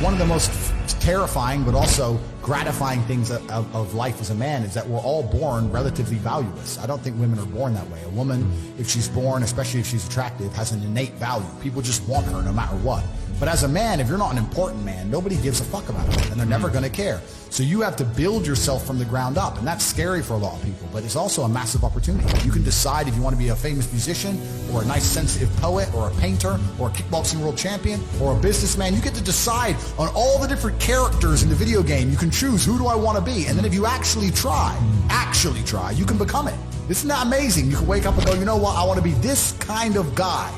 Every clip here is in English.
one of the most terrifying but also gratifying things of life as a man is that we're all born relatively valueless. I don't think women are born that way. A woman, if she's born, especially if she's attractive, has an innate value. People just want her no matter what. But as a man, if you're not an important man, nobody gives a fuck about it, and they're never going to care. So you have to build yourself from the ground up, and that's scary for a lot of people, but it's also a massive opportunity. You can decide if you want to be a famous musician, or a nice sensitive poet, or a painter, or a kickboxing world champion, or a businessman. You get to decide on all the different characters in the video game. You can choose, who do I want to be? And then if you actually try, you can become it. Isn't that amazing? You can wake up and go, you know what, I want to be this kind of guy.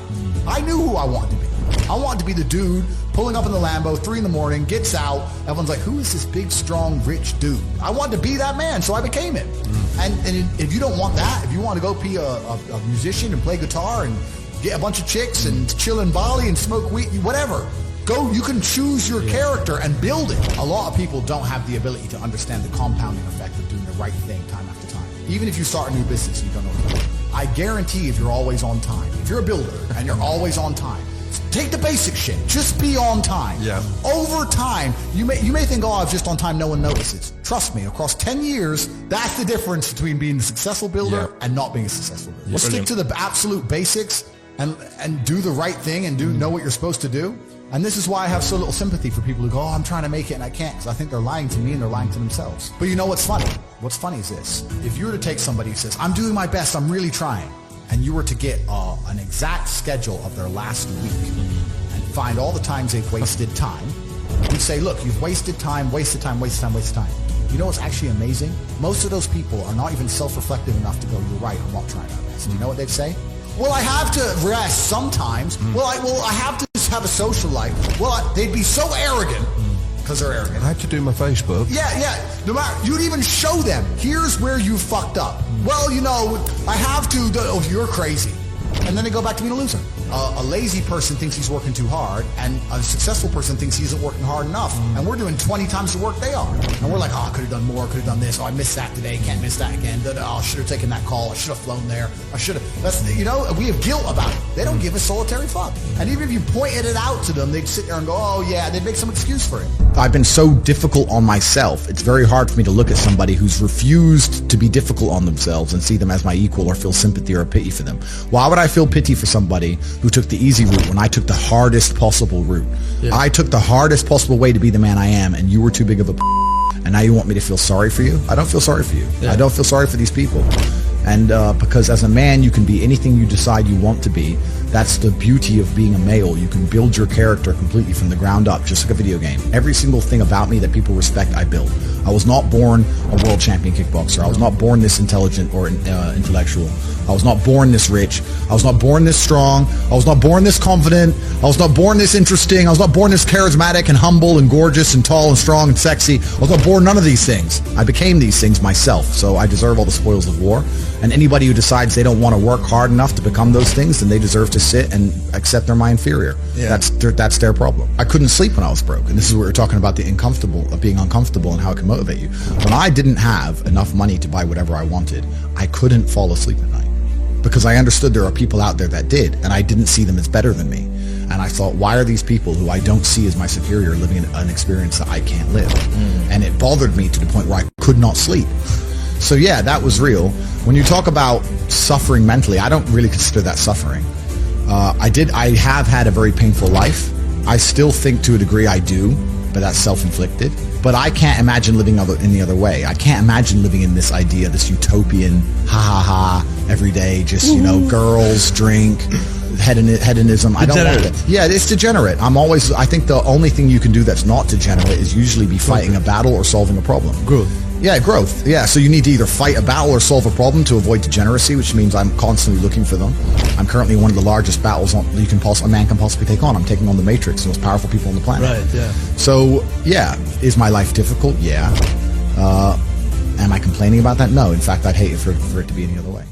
I knew who I wanted to be. I wanted to be the dude pulling up in the Lambo, 3 in the morning, gets out, everyone's like, who is this big, strong, rich dude? I wanted to be that man, so I became it. And if you don't want that, if you want to go be a musician and play guitar and get a bunch of chicks and chill in Bali and smoke weed, whatever, go, you can choose your character and build it. A lot of people don't have the ability to understand the compounding effect of doing the right thing time after time. Even if you start a new business and you don't know what to do. I guarantee if you're always on time, if you're a builder and you're always on time, take the basic shit. Just be on time. Yeah. Over time, you may think, oh, I'm just on time, no one notices. Trust me, across 10 years, that's the difference between being a successful builder and not being a successful builder. Let's stick to the absolute basics and do the right thing and know what you're supposed to do. And this is why I have so little sympathy for people who go, oh, I'm trying to make it and I can't, because I think they're lying to me and they're lying to themselves. But you know what's funny? What's funny is this. If you were to take somebody who says, I'm doing my best, I'm really trying, and you were to get an exact schedule of their last week and find all the times they've wasted time, you'd say, look, you've wasted time, wasted time, wasted time, wasted time. You know what's actually amazing? Most of those people are not even self-reflective enough to go, you're right, I'm not trying my best. You know what they'd say? Well, I have to rest sometimes. Well, I have to just have a social life. Well, they'd be so arrogant. Because they're arrogant. I had to do my Facebook. Yeah. No matter, you'd even show them, here's where you fucked up. Well, you know, I have to, oh, you're crazy. And then they go back to being a loser. A lazy person thinks he's working too hard, and a successful person thinks he isn't working hard enough. And we're doing 20 times the work they are. And we're like, oh, I could have done more, could have done this. Oh, I missed that today, can't miss that again. Oh, I should have taken that call. I should have flown there. I should have. That's, you know, we have guilt about it. They don't give a solitary fuck. And even if you pointed it out to them, they'd sit there and go, oh, yeah, they'd make some excuse for it. I've been so difficult on myself. It's very hard for me to look at somebody who's refused to be difficult on themselves and see them as my equal or feel sympathy or pity for them. Why would I feel pity for somebody who took the easy route when I took the hardest possible route? Yeah. I took the hardest possible way to be the man I am, and you were too big of a and now you want me to feel sorry for you? I don't feel sorry for you. Yeah. I don't feel sorry for these people. And because as a man, you can be anything you decide you want to be. That's the beauty of being a male. You can build your character completely from the ground up, just like a video game. Every single thing about me that people respect, I build. I was not born a world champion kickboxer. I was not born this intelligent or intellectual. I was not born this rich. I was not born this strong. I was not born this confident. I was not born this interesting. I was not born this charismatic and humble and gorgeous and tall and strong and sexy. I was not born none of these things. I became these things myself, so I deserve all the spoils of war. And anybody who decides they don't want to work hard enough to become those things, then they deserve to sit and accept they're my inferior. Yeah. That's their problem. I couldn't sleep when I was broke, and this is where we're talking about the being uncomfortable and how it can motivate you. When I didn't have enough money to buy whatever I wanted, I couldn't fall asleep at night because I understood there are people out there that did, and I didn't see them as better than me. And I thought, why are these people who I don't see as my superior living an experience that I can't live? And it bothered me to the point where I could not sleep. So yeah, that was real. When you talk about suffering mentally, I don't really consider that suffering. I have had a very painful life. I still think to a degree I do, but that's self-inflicted. But I can't imagine living any other way. I can't imagine living in this idea, this utopian, every day, just, you know, girls, drink, hedonism. I don't want it. Yeah, it's degenerate. I think the only thing you can do that's not degenerate is usually be fighting a battle or solving a problem. Good. Yeah, growth. Yeah, so you need to either fight a battle or solve a problem to avoid degeneracy, which means I'm constantly looking for them. I'm currently one of the largest battles a man can possibly take on. I'm taking on the Matrix, the most powerful people on the planet. Right, yeah. So, yeah, is my life difficult? Yeah. Am I complaining about that? No. In fact, I'd hate it for it to be any other way.